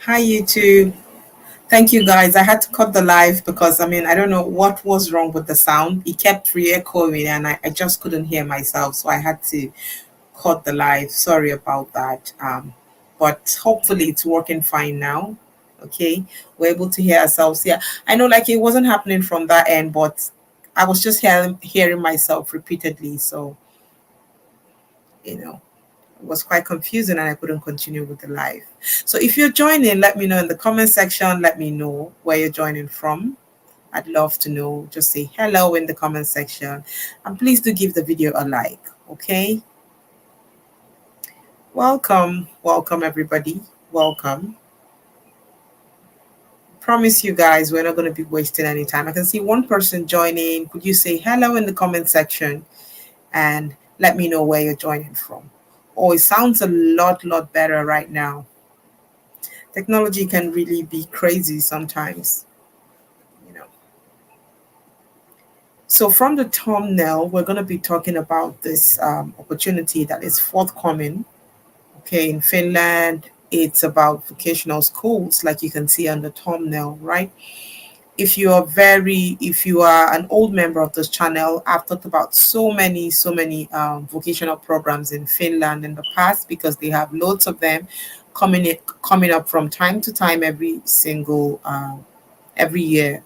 Hi, you too. Thank you guys. I had to cut the live because I don't know what was wrong with the sound. It kept re echoing and I just couldn't hear myself. So I had to cut the live. Sorry about that. But hopefully it's working fine now. Okay. We're able to hear ourselves. Yeah. I know like it wasn't happening from that end, but I was just hearing myself repeatedly. So, you know. It was quite confusing and I couldn't continue with the live. So if you're joining, let me know in the comment section. Let me know where you're joining from. I'd love to know. Just say hello in the comment section. And please do give the video a like. Okay. Welcome. Welcome, everybody. Welcome. Promise you guys, we're not going to be wasting any time. I can see one person joining. Could you say hello in the comment section and let me know where you're joining from? Oh, it sounds a lot better right now. Technology can really be crazy sometimes, you know. So from the thumbnail, we're going to be talking about this opportunity that is forthcoming. Okay, in Finland, it's about vocational schools, like you can see on the thumbnail, right? If you are an old member of this channel, I've talked about so many vocational programs in Finland in the past because they have loads of them coming up from time to time every year.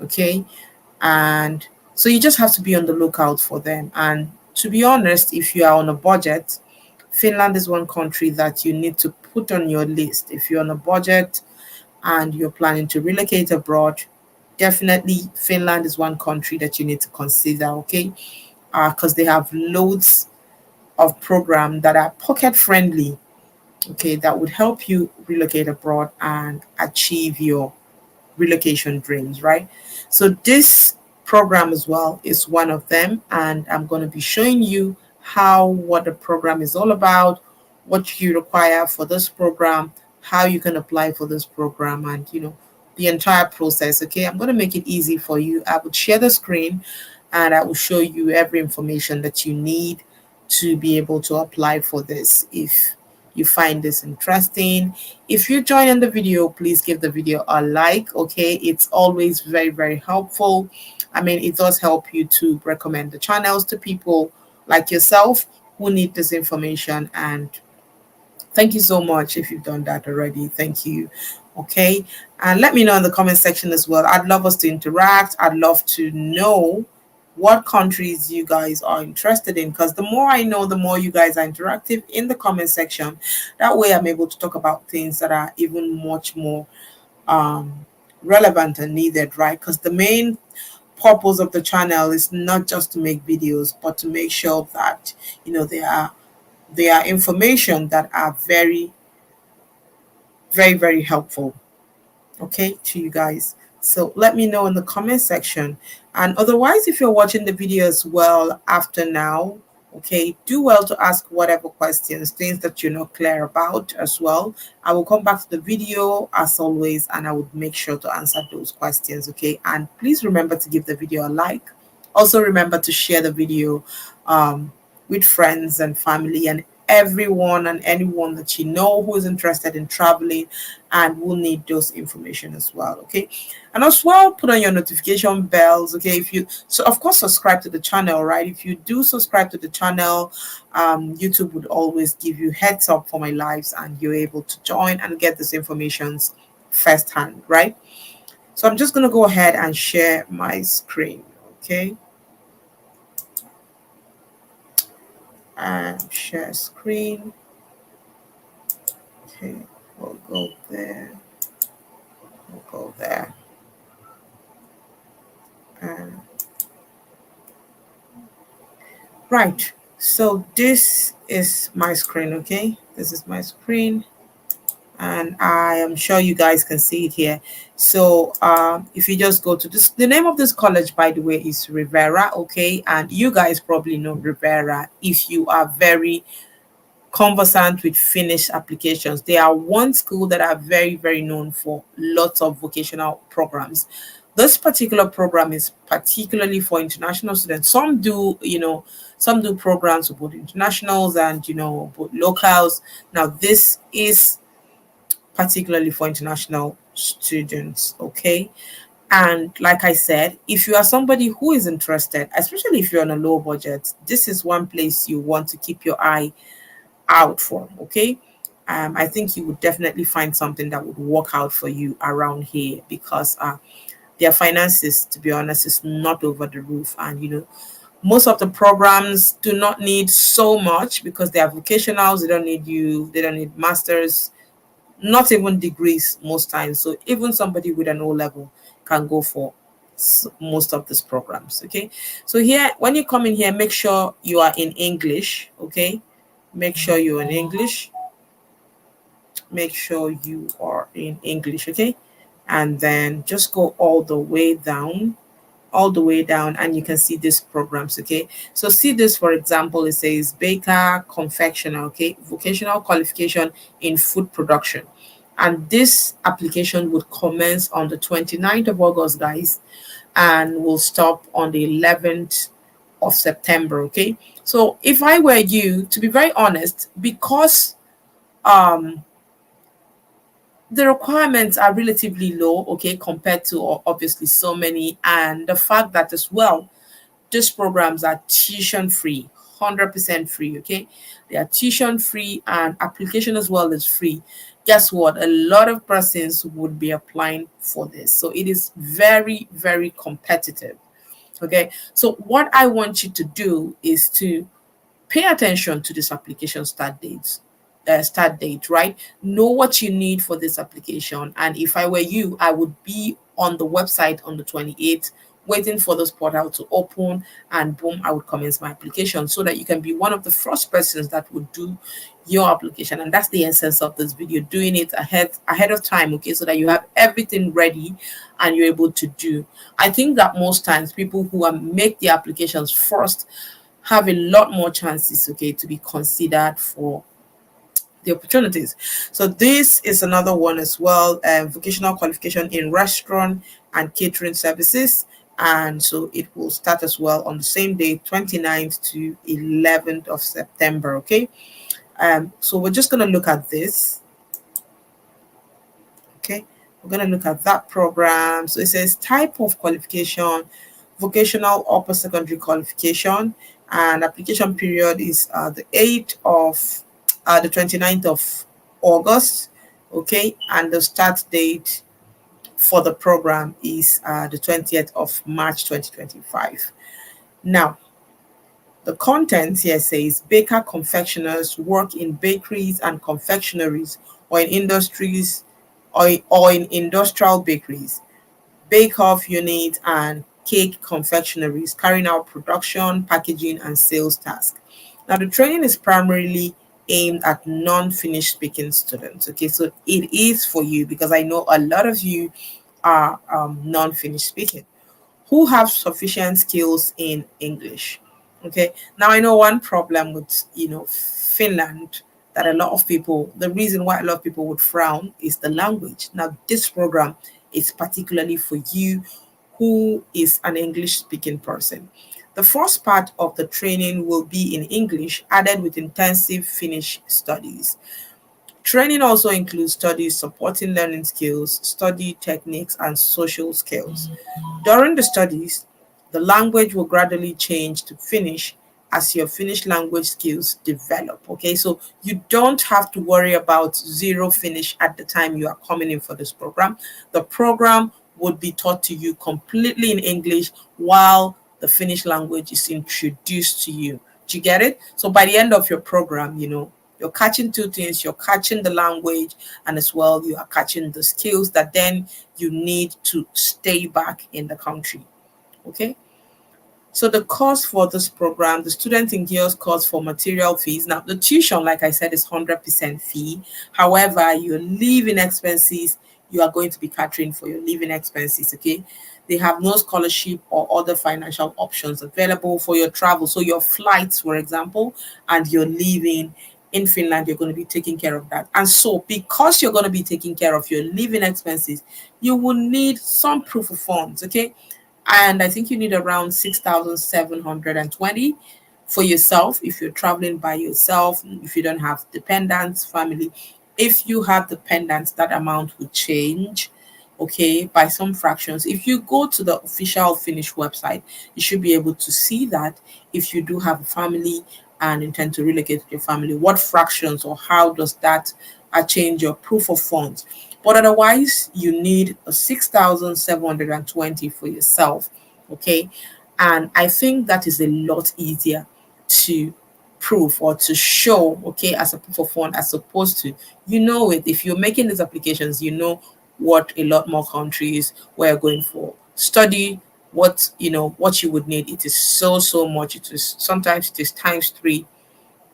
Okay, and so you just have to be on the lookout for them. And to be honest, if you are on a budget, Finland is one country that you need to put on your list. If you're on a budget and you're planning to relocate abroad, definitely Finland is one country that you need to consider, okay? Because they have loads of programs that are pocket friendly, okay, that would help you relocate abroad and achieve your relocation dreams, right? So this program as well is one of them, and I'm going to be showing you what the program is all about, what you require for this program, how you can apply for this program, and the entire process. Okay, I'm going to make it easy for you. I would share the screen and I will show you every information that you need to be able to apply for this if you find this interesting. If you're joining the video, please give the video a like. Okay, it's always very helpful. It does help you to recommend the channels to people like yourself who need this information. And thank you so much if you've done that already. Thank you. Okay, and let me know in the comment section as well. I'd love us to interact. I'd love to know what countries you guys are interested in, because the more I know, the more you guys are interactive in the comment section. That way I'm able to talk about things that are even much more um, relevant and needed, right? Because the main purpose of the channel is not just to make videos, but to make sure that there are information that are very helpful, okay, to you guys. So let me know in the comment section. And otherwise, if you're watching the video as well after now, okay, do well to ask whatever questions, things that you're not clear about as well. I will come back to the video as always and I would make sure to answer those questions. Okay, and please remember to give the video a like. Also remember to share the video with friends and family and everyone and anyone that you know who is interested in traveling and will need those information as well. Okay, and as well put on your notification bells. Okay, if you so of course subscribe to the channel, right? If you do subscribe to the channel, YouTube would always give you heads up for my lives and you're able to join and get this information firsthand, right? So I'm just going to go ahead and share my screen. Okay, and share screen. Okay, we'll go there. We'll go there. And right. So this is my screen. Okay, this is my screen, and I am sure you guys can see it here. So if you just go to this, the name of this college, by the way, is Rivera. Okay, and you guys probably know Rivera if you are very conversant with Finnish applications. They are one school that are very known for lots of vocational programs. This particular program is particularly for international students. Some do programs for both internationals and both locals. Now this is particularly for international students. Okay. And like I said, if you are somebody who is interested, especially if you're on a low budget, this is one place you want to keep your eye out for. Okay. I think you would definitely find something that would work out for you around here, because their finances, to be honest, is not over the roof. And most of the programs do not need so much because they are vocationals. They don't need masters, not even degrees most times. So even somebody with an O level can go for most of these programs. Okay. So here, when you come in here, make sure you are in English. Okay. Make sure you're in English. Make sure you are in English. Okay. And then just go all the way down, and you can see these programs. Okay, so see this, for example, it says baker confectioner. Okay, vocational qualification in food production, and this application would commence on the 29th of August, guys, and will stop on the 11th of September. Okay, so if I were you, to be very honest, because um the requirements are relatively low, okay, compared to obviously so many, and the fact that as well these programs are tuition free, 100% free. Okay, they are tuition free, and application as well is free. Guess what? A lot of persons would be applying for this, so it is very, very competitive. Okay, so what I want you to do is to pay attention to this application start date, right? Know what you need for this application. And if I were you, I would be on the website on the 28th, waiting for this portal to open, and boom, I would commence my application so that you can be one of the first persons that would do your application. And that's the essence of this video, doing it ahead of time, okay, so that you have everything ready and you're able to do. I think that most times people who make the applications first have a lot more chances, okay, to be considered for the opportunities. So this is another one as well, vocational qualification in restaurant and catering services. And so it will start as well on the same day, 29th to 11th of September. Okay. So we're just going to look at this. Okay. We're going to look at that program. So it says type of qualification, vocational upper secondary qualification, and application period is the 29th of August. Okay, and the start date for the program is the 20th of March 2025. Now, the content here says baker confectioners work in bakeries and confectionaries, or in industries, or in industrial bakeries, bake-off units, and cake confectionaries, carrying out production, packaging, and sales tasks. Now, the training is primarily aimed at non-Finnish speaking students. Okay, so it is for you, because I know a lot of you are non-Finnish speaking who have sufficient skills in English. Okay. Now I know one problem with Finland, that a lot of people, the reason why a lot of people would frown is the language. Now this program is particularly for you who is an English speaking person. The first part of the training will be in English, added with intensive Finnish studies. Training also includes studies supporting learning skills, study techniques, and social skills. During the studies, the language will gradually change to Finnish as your Finnish language skills develop. Okay, so you don't have to worry about zero Finnish at the time you are coming in for this program. The program would be taught to you completely in English while the Finnish language is introduced to you. Do you get it? So by the end of your program, you're catching two things. You're catching the language, and as well you are catching the skills that then you need to stay back in the country. Okay. So the cost for this program, the student incurs cost for material fees. Now the tuition, like I said, is 100% fee. However, your living expenses, you are going to be catering for your living expenses. Okay. They have no scholarship or other financial options available for your travel. So your flights, for example, and your living in Finland, you're going to be taking care of that. And so because you're going to be taking care of your living expenses, you will need some proof of funds. Okay. And I think you need around 6,720 for yourself if you're traveling by yourself, if you don't have dependents, family. If you have dependents, that amount will change, okay, by some fractions. If you go to the official Finnish website, you should be able to see that if you do have a family and intend to relocate with your family, what fractions or how does that change your proof of funds. But otherwise, you need a 6,720 for yourself, okay? And I think that is a lot easier to proof or to show, okay, as a proof of fund, as opposed to, you know it. If you're making these applications, you know what a lot more countries were going for study, what you know what you would need. It is so much. It is sometimes it is times three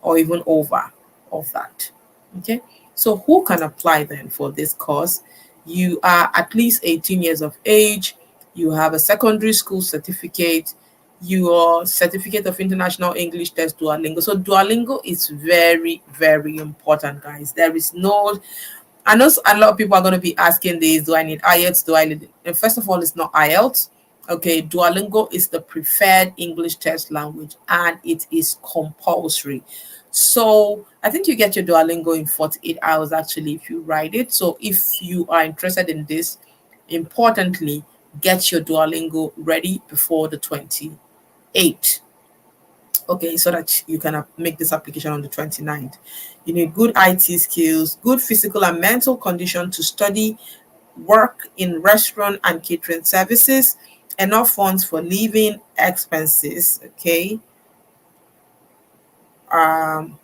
or even over of that. Okay, so who can apply then for this course? You are at least 18 years of age, you have a secondary school certificate, your certificate of international English test Duolingo. So Duolingo is very important, guys. There is no, I know a lot of people are going to be asking this, do I need IELTS? Do I need, and first of all, it's not IELTS. Okay, Duolingo is the preferred English test language and it is compulsory. So I think you get your Duolingo in 48 hours actually if you write it. So if you are interested in this, importantly, get your Duolingo ready before the 28th. Okay, so that you can make this application on the 29th. You need good IT skills, good physical and mental condition to study, work in restaurant and catering services, enough funds for living expenses. Okay. Um,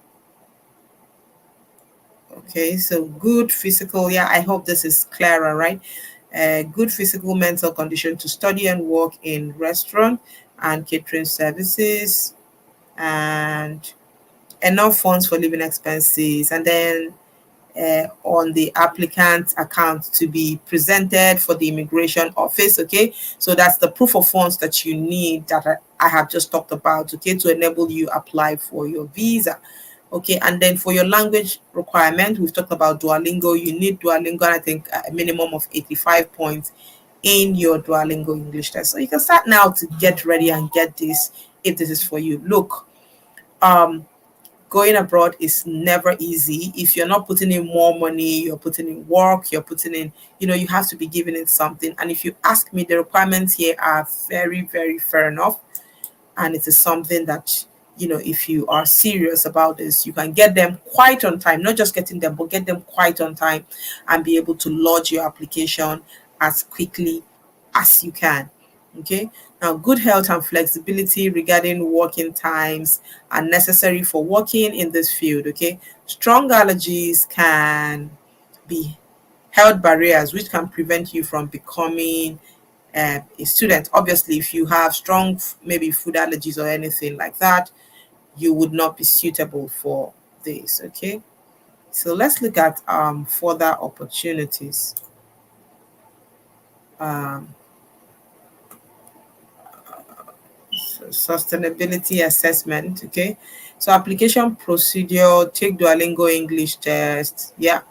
okay, so good physical, yeah, I hope this is clearer, right? Good physical mental condition to study and work in restaurant and catering services, and enough funds for living expenses, and then on the applicant account to be presented for the immigration office. Okay, so that's the proof of funds that you need that I have just talked about, okay, to enable you apply for your visa. Okay, and then for your language requirement, we've talked about Duolingo. You need Duolingo, I think a minimum of 85 points in your Duolingo English test. So you can start now to get ready and get this if this is for you. Look, um going abroad is never easy. If you're not putting in more money, you're putting in work, you're putting in, you have to be giving it something. And if you ask me, the requirements here are very fair enough. And it is something that, if you are serious about this, you can get them quite on time, not just getting them, but get them quite on time and be able to lodge your application as quickly as you can. Okay. Now, good health and flexibility regarding working times are necessary for working in this field. Okay. Strong allergies can be health barriers which can prevent you from becoming a student. Obviously, if you have strong, maybe food allergies or anything like that, you would not be suitable for this. Okay. So let's look at further opportunities. Um, Sustainability assessment. Okay, so application procedure, take Duolingo English test, yeah.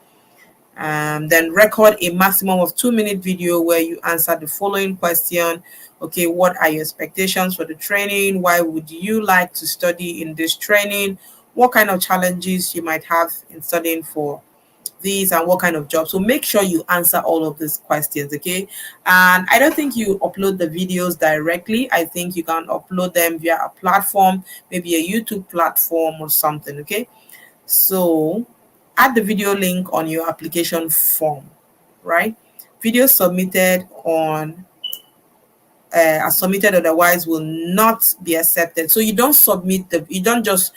Then record a maximum of 2-minute video where you answer the following question. Okay, what are your expectations for the training? Why would you like to study in this training? What kind of challenges you might have in studying for these, and what kind of job? So make sure you answer all of these questions. Okay, and I don't think you upload the videos directly. I think you can upload them via a platform, maybe a YouTube platform or something. Okay, so add the video link on your application form, right? Video submitted on are submitted, otherwise will not be accepted. So you don't just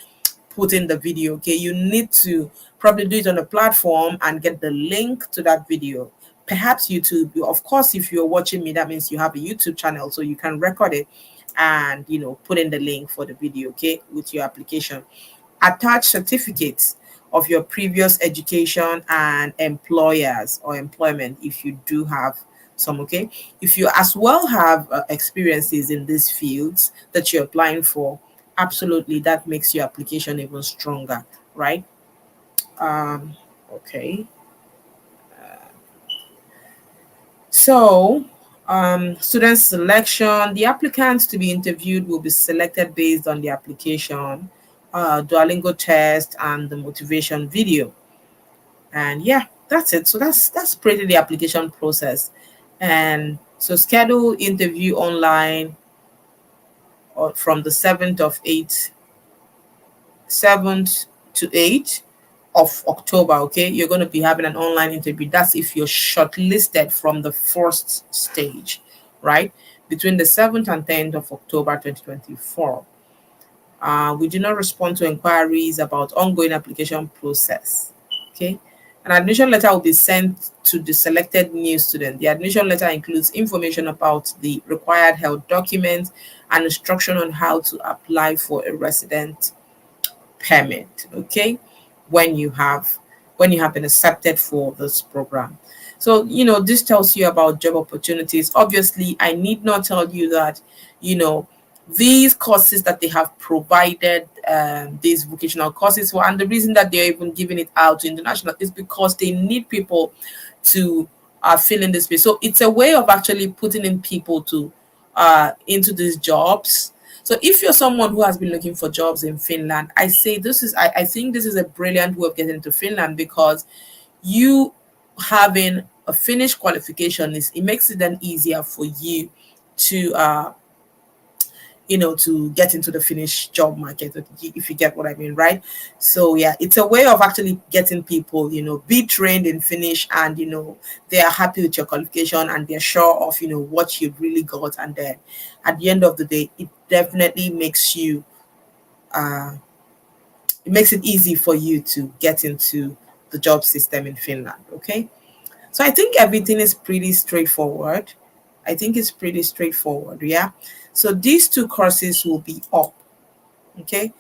put in the video. Okay, you need to probably do it on a platform and get the link to that video. Perhaps YouTube. Of course, if you're watching me, that means you have a YouTube channel, so you can record it and put in the link for the video, okay, with your application. Attach certificates of your previous education and employers or employment if you do have some. Okay, if you as well have experiences in these fields that you're applying for, absolutely, that makes your application even stronger, right? Okay, so student selection, the applicants to be interviewed will be selected based on the application, Duolingo test, and the motivation video. And yeah, that's it. So that's pretty the application process. And so schedule interview online from the 7th to 8th of October. Okay, you're going to be having an online interview. That's if you're shortlisted from the first stage, right? Between the 7th and 10th of October 2024. We do not respond to inquiries about ongoing application process. Okay. An admission letter will be sent to the selected new student. The admission letter includes information about the required health documents and instruction on how to apply for a resident permit. Okay, when you have when you have been accepted for this program. So this tells you about job opportunities. Obviously, I need not tell you that you know these courses that they have provided, these vocational courses for, and the reason that they're even giving it out to international is because they need people to fill in this space. So it's a way of actually putting in people to into these jobs. So if you're someone who has been looking for jobs in Finland, I think this is a brilliant way of getting into Finland, because you having a Finnish qualification it makes it then easier for you to to get into the Finnish job market, if you get what I mean, right? So yeah, it's a way of actually getting people, be trained in Finnish, and they are happy with your qualification, and they're sure of what you've really got, and then at the end of the day, it definitely uh, makes it easy for you to get into the job system in Finland. Okay, so I think everything is pretty straightforward. I think it's pretty straightforward. Yeah. So these two courses will be up. Okay.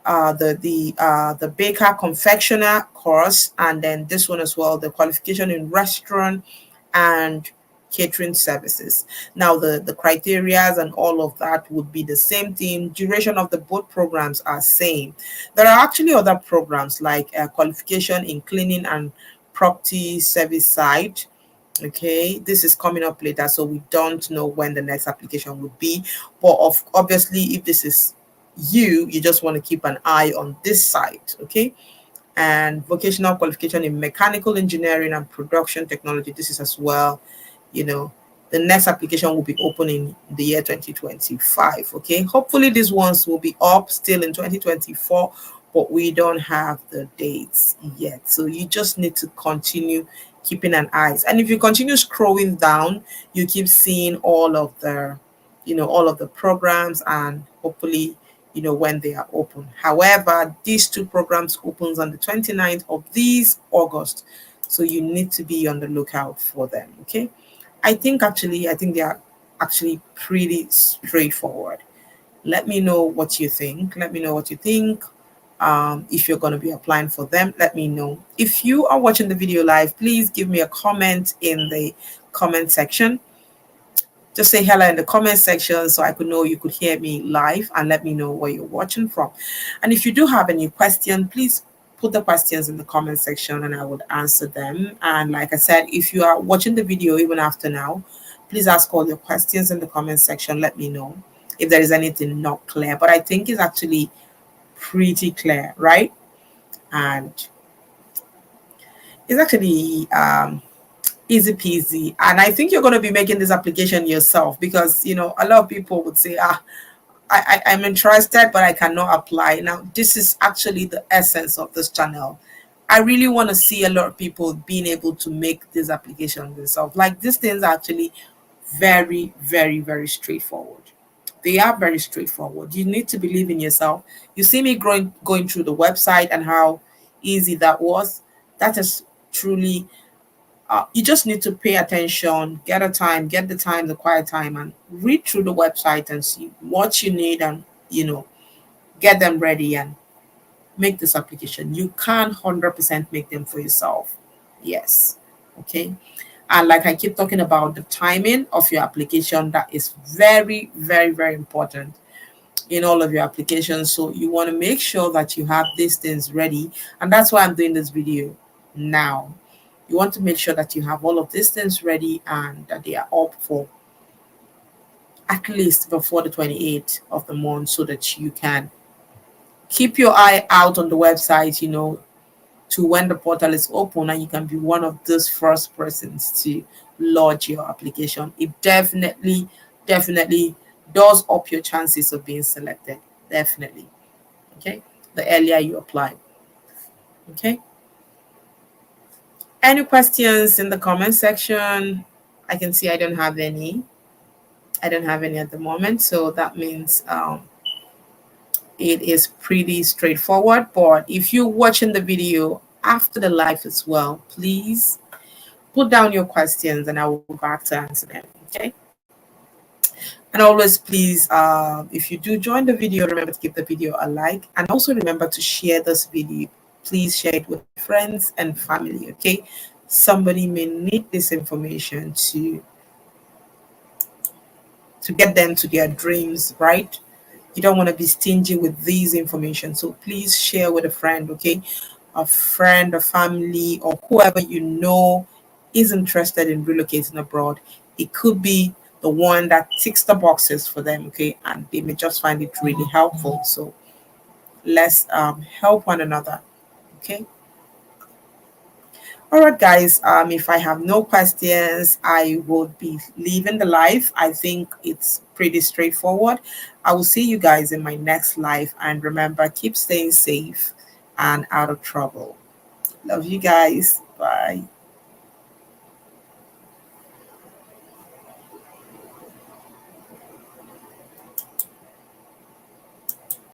The baker confectioner course, and then this one as well, the qualification in restaurant and catering services. Now the criterias and all of that would be the same thing. Duration of the both programs are same. There are actually other programs like qualification in cleaning and property service side. Okay, this is coming up later, so we don't know when the next application would be. But obviously, if this is you just want to keep an eye on this site. Okay, and vocational qualification in mechanical engineering and production technology. This is as well, you know, the next application will be open in the year 2025. Okay, hopefully these ones will be up still in 2024, but we don't have the dates yet. So you just need to continue keeping an eye. And if you continue scrolling down, you keep seeing all of the programs, and hopefully when they are open. However, these two programs opens on the 29th of this August, so you need to be on the lookout for them. Okay, I think they are actually pretty straightforward. Let me know what you think. Let me know what you think. If you're going to be applying for them, let me know. If you are watching the video live, please give me a comment in the comment section. Just say hello in the comment section so I could know you could hear me live, and let me know where you're watching from. And if you do have any question, please put the questions in the comment section and I would answer them. And like I said, if you are watching the video even after now, please ask all your questions in the comment section. Let me know if there is anything not clear. But I think it's actually pretty clear, right? And it's actually easy peasy. And I think you're going to be making this application yourself, because a lot of people would say, I'm interested, but I cannot apply. Now, this is actually the essence of this channel. I really want to see a lot of people being able to make this application themselves. Like, these things are actually very, very, very straightforward. They are very straightforward. You need to believe in yourself. You see me going through the website and how easy that was. That is truly, you just need to pay attention, get the time, the quiet time, and read through the website and see what you need, and get them ready and make this application. You can 100% make them for yourself. Yes. Okay. And like I keep talking about, the timing of your application, that is very, very, very important in all of your applications. So you want to make sure that you have these things ready. And that's why I'm doing this video now. You want to make sure that you have all of these things ready and that they are up for at least before the 28th of the month, so that you can keep your eye out on the website, to when the portal is open and you can be one of those first persons to lodge your application. It definitely does up your chances of being selected. Definitely. Okay. The earlier you apply. Okay. Any questions in the comment section? I can see I don't have any. I don't have any at the moment. So that means it is pretty straightforward. But if you're watching the video after the live as well, please put down your questions and I will go back to answer them. Okay. And always please, if you do join the video, remember to give the video a like and also remember to share this video. Please share it with friends and family. Okay. Somebody may need this information to get them to their dreams, right? You don't want to be stingy with these information. So please share with a friend, okay? A friend, a family, or whoever you know is interested in relocating abroad. It could be the one that ticks the boxes for them, okay? And they may just find it really helpful. So let's help one another, okay? All right, guys. If I have no questions, I would be leaving the live. I think it's pretty straightforward. I will see you guys in my next live. And remember, keep staying safe and out of trouble. Love you guys. Bye.